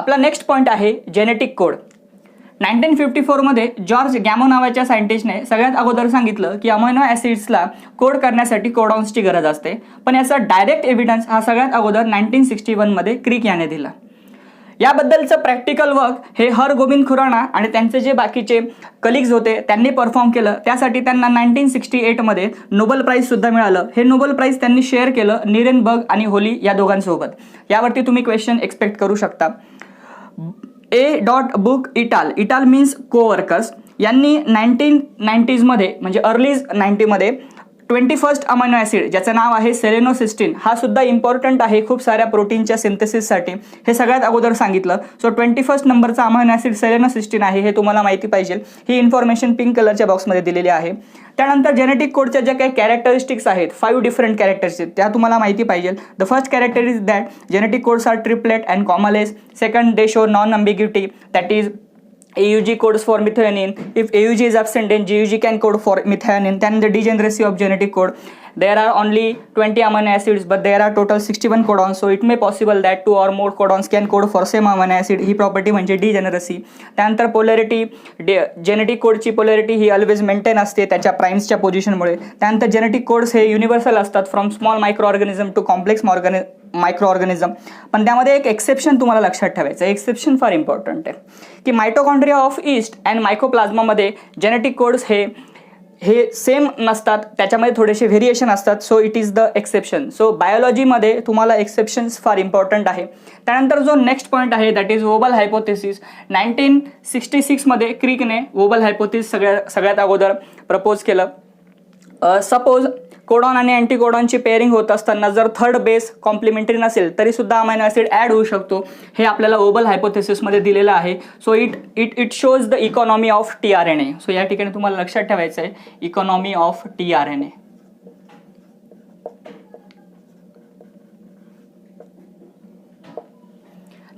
आपला next point आहे genetic code. 1954 मध्ये जॉर्ज गॅमो नावाच्या सायंटिस्टने सगळ्यात अगोदर सांगितलं की अमायनो ॲसिड्सला कोड करण्यासाठी कोडॉन्सची गरज असते, पण याचा डायरेक्ट एव्हिडन्स हा सगळ्यात अगोदर 1961 मध्ये क्रिक याने दिला. याबद्दलचं प्रॅक्टिकल वर्क हे हरगोबिंद खुराना आणि त्यांचे जे बाकीचे कलिग्स होते त्यांनी परफॉर्म केलं. त्यासाठी त्यांना 1968 मध्ये नोबेल प्राईज सुद्धा मिळालं. हे नोबेल प्राईज त्यांनी शेअर केलं निरेनबर्ग आणि होली या दोघांसोबत. यावरती तुम्ही क्वेश्चन एक्सपेक्ट करू शकता. बुक इटाल मीन्स कोवर्कर्स यांनी 1990s मध्ये म्हणजे अर्ली 90 मध्ये 21st अमायनो ॲसिड ज्याचं नाव आहे सेलेनोसिस्टीन हा सुद्धा इम्पॉर्टंट आहे खूप साऱ्या प्रोटीनच्या सिंथेसिससाठी, हे सगळ्यात अगोदर सांगितलं. सो 21st नंबरचा अमायनो ॲसिड सेलेनोसिस्टीन आहे, हे तुम्हाला माहिती पाहिजे. ही इन्फॉर्मेशन पिंक कलरच्या बॉक्समध्ये दिलेली आहे. त्यानंतर जेनेटिक कोडच्या ज्या काही कॅरेक्टरिस्टिक्स आहेत 5 डिफरंट कॅरेक्टरिस्टिक्स त्या तुम्हाला माहिती पाहिजे. The first character is that genetic codes are triplet and commaless. Second, they show non ambiguity, that is AUG codes for methionine. If AUG is absent, then GUG can code for methionine. Then the degeneracy of genetic code. There are only 20 amino acids, but there are total 61 codons. So it may possible that 2 or more codons can code for same amino acid. ही property म्हणजे degeneracy. त्यानंतर polarity, genetic कोडची polarity ही always maintain असते त्याच्या प्राइम्सच्या पोझिशनमुळे. त्यानंतर जेनेटिक कोड्स हे युनिव्हर्सल असतात from small microorganism to complex microorganism. पण त्यामध्ये एक एक्सेप्शन तुम्हाला लक्षात ठेवायचं. एक्सेप्शन फार इम्पॉर्टंट आहे की मायटोकॉन्ड्रिया ऑफ ईस्ट अँड मायकोप्लाझ्मामध्ये जेनेटिक कोड्स हे सेम नसतात, त्याच्यामध्ये थोडेसे व्हेरिएशन असतात. So it is the exception. सो बायोलॉजीमध्ये तुम्हाला एक्सेप्शन्स फार इम्पॉर्टंट आहे. त्यानंतर जो नेक्स्ट पॉईंट आहे दॅट इज वोबल हायपोथेसिस. 1966 मध्ये क्रिकने वोबल हायपोथेसिस सगळ्यात अगोदर प्रपोज केलं. सपोज कोडॉन आणि अँटीकोडॉनची पेअरिंग होत असताना जर थर्ड बेस कॉम्प्लिमेंटरी नसेल तरी सुद्धा अमायनो ॲसिड ॲड होऊ शकतो. हे आपल्याला वोबल हायपोथेसिसमध्ये दिलेलं आहे. So it shows the economy of tRNA. So या ठिकाणी तुम्हाला लक्षात ठेवायचं आहे economy of tRNA.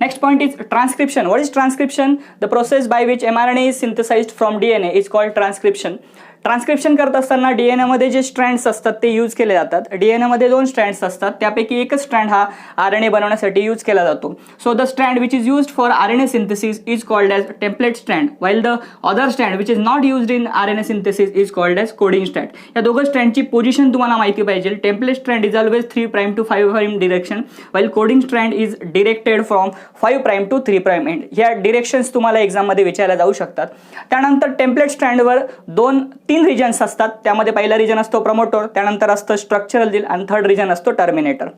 Next point is transcription. What is transcription? The process by which mRNA is synthesized from DNA is called transcription. Transcription करत असताना DNA मध्ये जे स्ट्रँड्स असतात ते यूज केले जातात. DNA मध्ये 2 स्ट्रँड्स असतात, त्यापैकी एकच स्ट्रँड हा RNA बनवण्यासाठी यूज केला जातो. So the strand which is used for RNA synthesis is called as template strand, while the other strand which is not used in RNA synthesis is called as coding strand. या दोघं स्ट्रँडची position तुम्हाला माहिती पाहिजे. Template strand is always 3' to 5' direction, while coding strand is directed from 5' to 3' end. ह्या directions तुम्हाला एक्झाममध्ये विचारल्या जाऊ शकतात. त्यानंतर टेम्पलेट स्ट्रँडवर 3 रिजन्स असतात. त्यामध्ये पहिला रिजन असतो प्रमोटर, त्यानंतर असतं स्ट्रक्चरल जीन आणि थर्ड रिजन असतो टर्मिनेटर.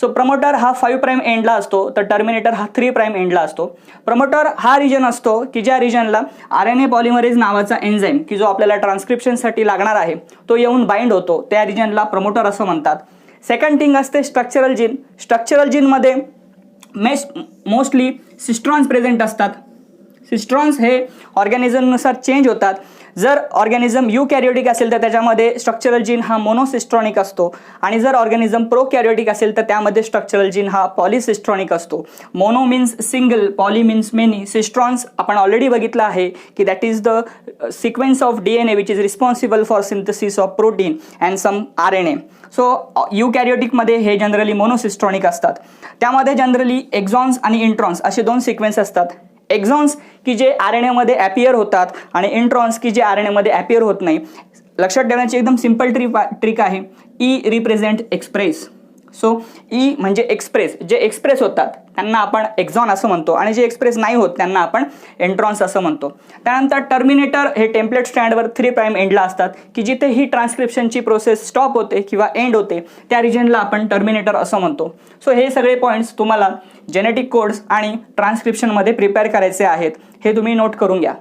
सो प्रमोटर हा 5' एंडला असतो तर टर्मिनेटर हा 3' एंडला असतो. प्रमोटर हा रिजन असतो की ज्या रिजनला RNA पॉलिमरेज नावाचा एन्झाईम की जो आपल्याला ट्रान्सक्रिप्शनसाठी लागणार आहे तो येऊन बाइंड होतो, त्या रिजनला प्रमोटर असं म्हणतात. सेकंड थिंग असते स्ट्रक्चरल जीन. स्ट्रक्चरल जीनमध्ये मोस्टली सिस्ट्रॉन्स प्रेझेंट असतात. सिस्ट्रॉन्स हे ऑर्गॅनिझमनुसार चेंज होतात. जर ऑर्गॅनिझम युकॅरियोटिक असेल तर त्याच्यामध्ये स्ट्रक्चरल जीन हा मोनोसिस्ट्रॉनिक असतो, आणि जर ऑर्गॅनिझम प्रोकॅरियोटिक असेल तर त्यामध्ये स्ट्रक्चरल जीन हा पॉलिसिस्ट्रॉनिक असतो. Mono means single, poly means many. Cistrons आपण ऑलरेडी बघितलं आहे की that is the sequence of DNA which is responsible for synthesis of protein and some RNA. So युकॅरियोटिकमध्ये हे जनरली मोनोसिस्ट्रॉनिक असतात. त्यामध्ये जनरली एक्झॉन्स आणि इंट्रॉन्स असे 2 सिक्वेन्स असतात. एक्झॉन्स की जे RNA मध्ये ॲपियर होतात आणि इंट्रॉन्स की जे RNA मध्ये ॲपियर होत नाही. लक्षात ठेवण्याची एकदम सिंपल ट्रिक आहे. E represent express. So E म्हणजे एक्सप्रेस, जे एक्सप्रेस होतात त्यांना आपण एक्झॉन असं म्हणतो, आणि जे एक्सप्रेस नाही होत त्यांना आपण इंट्रॉन्स असं म्हणतो. त्यानंतर टर्मिनेटर हे टेम्पलेट स्ट्रँडवर 3' एंडला असतात की जिथे ही ट्रान्सक्रिप्शनची प्रोसेस स्टॉप होते किंवा एंड होते त्या रिजनला आपण टर्मिनेटर असं म्हणतो. सो हे सगळे पॉईंट्स तुम्हाला जेनेटिक कोड्स आणि ट्रान्सक्रिप्शनमध्ये प्रिपेअर करायचे आहेत, हे तुम्ही नोट करून घ्या.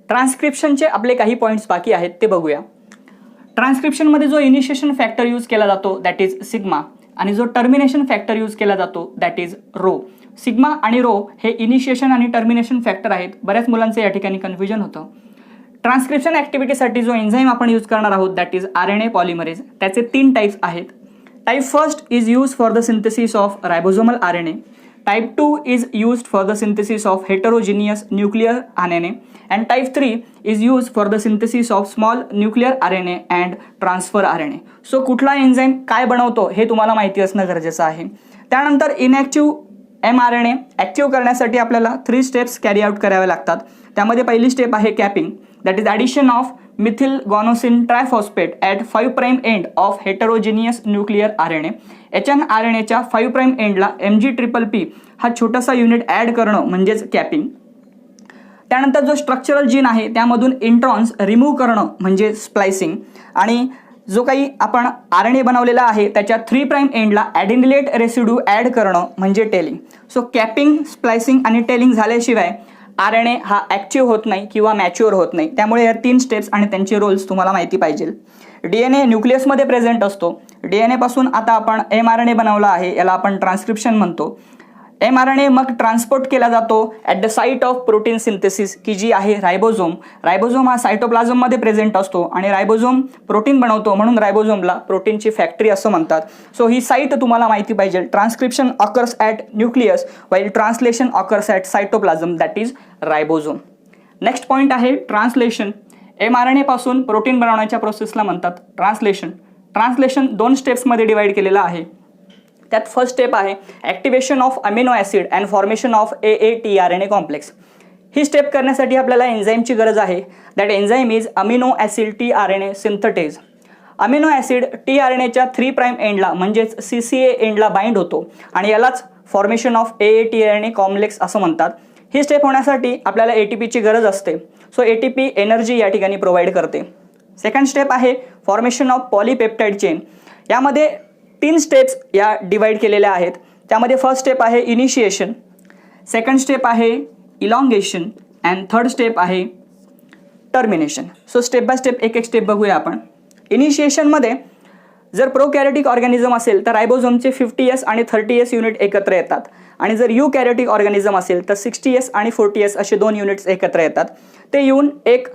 ट्रान्सक्रिप्शनचे आपले काही पॉईंट्स बाकी आहेत ते बघूया. ट्रान्सक्रिप्शनमध्ये जो इनिशिएशन फॅक्टर यूज केला जातो दॅट इज सिग्मा, आणि जो टर्मिनेशन फॅक्टर यूज केला जातो दॅट इज रो. सिग्मा आणि रो हे इनिशिएशन आणि टर्मिनेशन फॅक्टर आहेत. बऱ्याच मुलांचं या ठिकाणी कन्फ्युजन होतं. ट्रान्सक्रिप्शन ॲक्टिव्हिटीसाठी जो एन्झाईम आपण यूज करणार आहोत दॅट इज RNA पॉलिमरेज. त्याचे 3 टाईप्स आहेत. Type first is use for the synthesis of ribosomal RNA. Type 2 is used for the synthesis of heterogeneous nuclear RNA, and type 3 is used for the synthesis of small nuclear RNA and transfer RNA. So कुठला enzyme काय बनवतो हे तुम्हाला माहिती असणं गरजेचं आहे. त्यानंतर इनॅक्टिव्ह mRNA ॲक्टिव्ह करण्यासाठी आपल्याला 3 स्टेप्स कॅरी आउट कराव्या लागतात. त्यामध्ये पहिली स्टेप आहे capping, that is addition of methyl guanosine triphosphate at 5' end of heterogeneous nuclear RNA. HNRNAच्या 5' एंडला MGPPP हा छोटासा युनिट ॲड करणं म्हणजेच कॅपिंग. त्यानंतर जो स्ट्रक्चरल जीन आहे त्यामधून इंट्रॉन्स रिमूव्ह करणं म्हणजे स्प्लायसिंग. आणि जो काही आपण RNA बनवलेला आहे त्याच्या 3' एंडला ॲडिनिलेट रेसिड्यू ॲड करणं म्हणजे टेलिंग. सो कॅपिंग, स्प्लायसिंग आणि टेलिंग झाल्याशिवाय RNA हा ॲक्टिव्ह होत नाही किंवा मॅच्युअर होत नाही. त्यामुळे या 3 स्टेप्स आणि त्यांचे रोल्स तुम्हाला माहिती पाहिजे. DNA न्यूक्लियसमध्ये प्रेझेंट असतो. DNA पासून आता आपण mRNA बनवला आहे, याला आपण ट्रान्सक्रिप्शन म्हणतो. mRNA मग ट्रान्सपोर्ट केला जातो at the site of protein synthesis, की जी आहे रायबोझोम. रायबोझोम हा सायटोप्लाझममध्ये प्रेझेंट असतो आणि रायबोझोम प्रोटीन बनवतो, म्हणून रायबोझोमला प्रोटीनची फॅक्टरी असं म्हणतात. सो ही साईट तुम्हाला माहिती पाहिजे. Transcription occurs at nucleus while translation occurs at cytoplasm, that is ribosome. Next point आहे ट्रान्सलेशन. mRNA पासून प्रोटीन बनवण्याच्या प्रोसेसला म्हणतात ट्रान्सलेशन. ट्रान्सलेशन 2 स्टेप्समध्ये डिवाइड केलेलं आहे. त्यात फर्स्ट स्टेप आहे activation of amino acid and formation of AAtRNA complex. ही स्टेप करण्यासाठी आपल्याला एन्झाईमची गरज आहे. That enzyme is amino acid tRNA synthetase. Amino acid tRNAच्या 3' एंडला म्हणजेच CCA एंडला बाइंड होतो आणि यालाच फॉर्मेशन ऑफ AAtRNA कॉम्प्लेक्स असं म्हणतात. ही स्टेप होण्यासाठी आपल्याला ATPची गरज असते. सो ATP एनर्जी या ठिकाणी प्रोव्हाइड करते. सेकंड स्टेप आहे फॉर्मेशन ऑफ पॉलीपेप्टाइड चेन. यामध्ये 3 स्टेप्स या डिवाइड केलेल्या आहेत. त्यामध्ये फर्स्ट स्टेप आहे इनिशिएशन, सेकंड स्टेप आहे इलॉंगेशन अँड थर्ड स्टेप आहे termination. So step by step एक स्टेप बघूया आपण. इनिशिएशनमध्ये जर प्रोकॅरियोटिक ऑर्गॅनिझम असेल तर रायबोझोमचे 50S आणि 30S युनिट एकत्र येतात आणि जर युकॅरियोटिक ऑर्गॅनिझम असेल तर 60S आणि 40S असे 2 युनिट्स एकत्र येतात. ते येऊन एक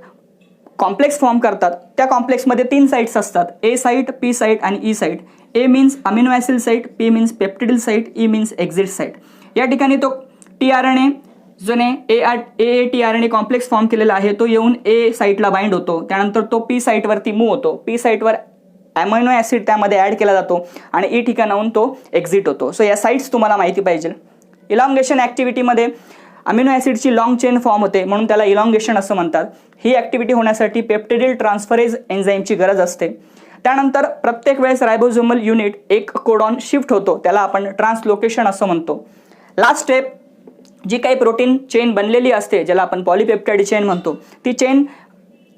कॉम्प्लेक्स फॉर्म करतात. त्या कॉम्प्लेक्समध्ये 3 साईट्स असतात, A साईट, P साईट आणि E site. A means amino acid site, P means peptidyl site, E means exit site. या ठिकाणी तो tRNA जोने AAtRNA कॉम्प्लेक्स फॉर्म केलेला आहे तो येऊन A साईटला बाइंड होतो. त्यानंतर तो P साईटवरती मूव्ह होतो. P साईटवर अमिनो ॲसिड त्यामध्ये ॲड केला जातो आणि E ठिकाणाहून तो एक्झिट होतो. सो या साईट्स तुम्हाला माहिती पाहिजे. इलॉंगेशन ॲक्टिव्हिटीमध्ये अमिनो ॲसिडची लॉंग चेन फॉर्म होते म्हणून त्याला इलॉंगेशन असं म्हणतात. ही ॲक्टिव्हिटी होण्यासाठी पेप्टिडिल ट्रान्सफरेज एन्झाईमची गरज असते. त्यानंतर प्रत्येक वेळेस रायबोझोमल युनिट एक कोडॉन शिफ्ट होतो, त्याला आपण ट्रान्सलोकेशन असं म्हणतो. लास्ट स्टेप जी काही प्रोटीन चेन बनलेली असते ज्याला आपण पॉलीपेप्टाइड चेन म्हणतो, ती चेन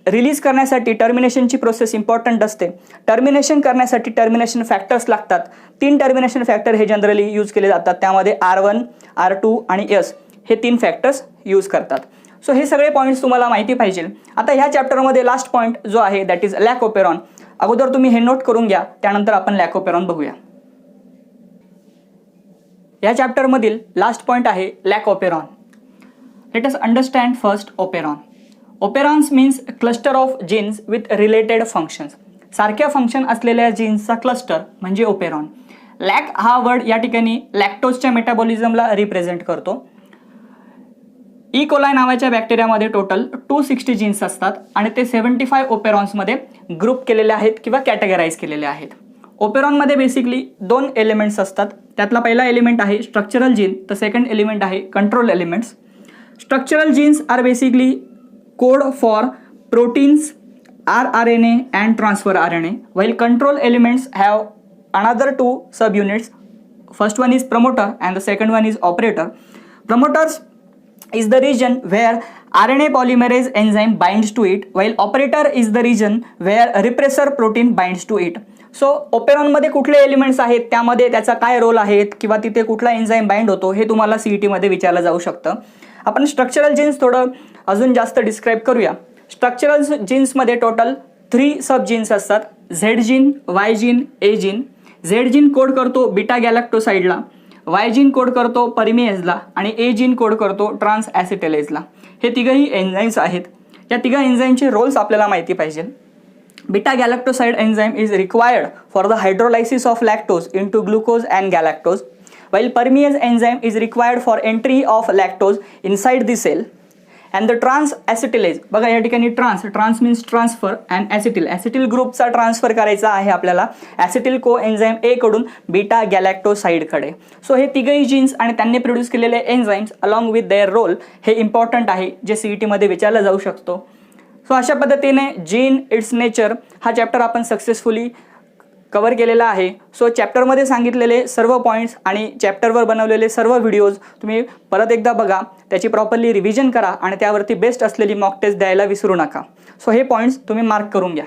रिलीज करण्यासाठी टर्मिनेशनची प्रोसेस इम्पॉर्टंट असते. टर्मिनेशन करण्यासाठी टर्मिनेशन फॅक्टर्स लागतात. 3 टर्मिनेशन फॅक्टर हे जनरली यूज केले जातात. त्यामध्ये R1, R2 आणि S हे 3 फॅक्टर्स यूज करतात. सो हे सगळे पॉईंट्स तुम्हाला माहिती पाहिजे. आता ह्या चॅप्टरमध्ये लास्ट पॉईंट जो आहे दॅट इज लॅकोपेरॉन. अगोदर तुम्ही हे नोट करून घ्या, त्यानंतर आपण लॅकोपेरॉन बघूया. या चॅप्टरमधील लास्ट पॉईंट आहे lac operon. Let us understand first operon. Operons means cluster of genes with related functions. सारख्या फंक्शन असलेल्या जीन्सचा क्लस्टर म्हणजे ओपेरॉन. लॅक हा वर्ड या ठिकाणी लॅक्टोजच्या मेटाबॉलिझमला रिप्रेझेंट करतो. ई कोलाय नावाच्या बॅक्टेरियामध्ये टोटल 260 जीन्स असतात आणि ते 75 ओपेरॉन्समध्ये ग्रुप केलेले आहेत किंवा कॅटेगराईज केलेले आहेत. ओपेरॉनमध्ये बेसिकली 2 एलिमेंट्स असतात. त्यातला पहिला एलिमेंट आहे स्ट्रक्चरल जीन, तर सेकंड एलिमेंट आहे control elements. Structural genes are basically code for proteins, rRNA and transfer RNA, while control elements have another 2 subunits. First one is promoter and the second one is operator. Promoters is the region where RNA polymerase enzyme binds to it, while operator is the region where repressor protein binds to it. So ओपेरॉनमध्ये कुठले elements आहेत, त्यामध्ये त्याचा काय role आहे किंवा तिथे कुठला एन्झाईम बाइंड होतो हे तुम्हाला CETमध्ये विचारलं जाऊ शकतं. आपण स्ट्रक्चरल जीन्स थोडं अजून जास्त डिस्क्राईब करूया. स्ट्रक्चरल जीन्समध्ये टोटल 3 सब जीन्स असतात. झेड जीन, वाय जीन, ए जीन. झेड जीन कोड करतो बीटा गॅलॅक्टोसाइडला, वाय जीन कोड करतो परमिएजला आणि ए जीन कोड करतो ट्रान्स ॲसिटेलेजला. हे तिघही एन्झाईम्स आहेत. या तिघा एन्झाईमचे रोल्स आपल्याला माहिती पाहिजे. Beta galactoside enzyme is required for the hydrolysis of lactose into glucose and galactose, while permease enzyme is required for entry of lactose inside the cell. And the trans acetylase, बघा या ठिकाणी trans means transfer and acetyl ग्रुपचा transfer करायचा आहे आपल्याला acetyl को enzyme ए कडून beta गॅलॅक्टोसाईडकडे. So हे तिघही जीन्स आणि त्यांनी प्रोड्यूस केलेले enzymes along with their role हे इम्पॉर्टंट आहे, जे CET मध्ये विचारलं जाऊ शकतो. सो अशा पद्धतीने जीन इट्स नेचर हा चॅप्टर आपण सक्सेसफुली कवर केलेला आहे. सो चॅप्टरमध्ये सांगितलेले सर्व पॉईंट्स आणि चॅप्टरवर बनवलेले सर्व व्हिडिओज तुम्ही परत एकदा बघा, त्याची प्रॉपरली रिव्हिजन करा आणि त्यावरती बेस्ट असलेली मॉक टेस्ट द्यायला विसरू नका. सो हे पॉईंट्स तुम्ही मार्क करून घ्या.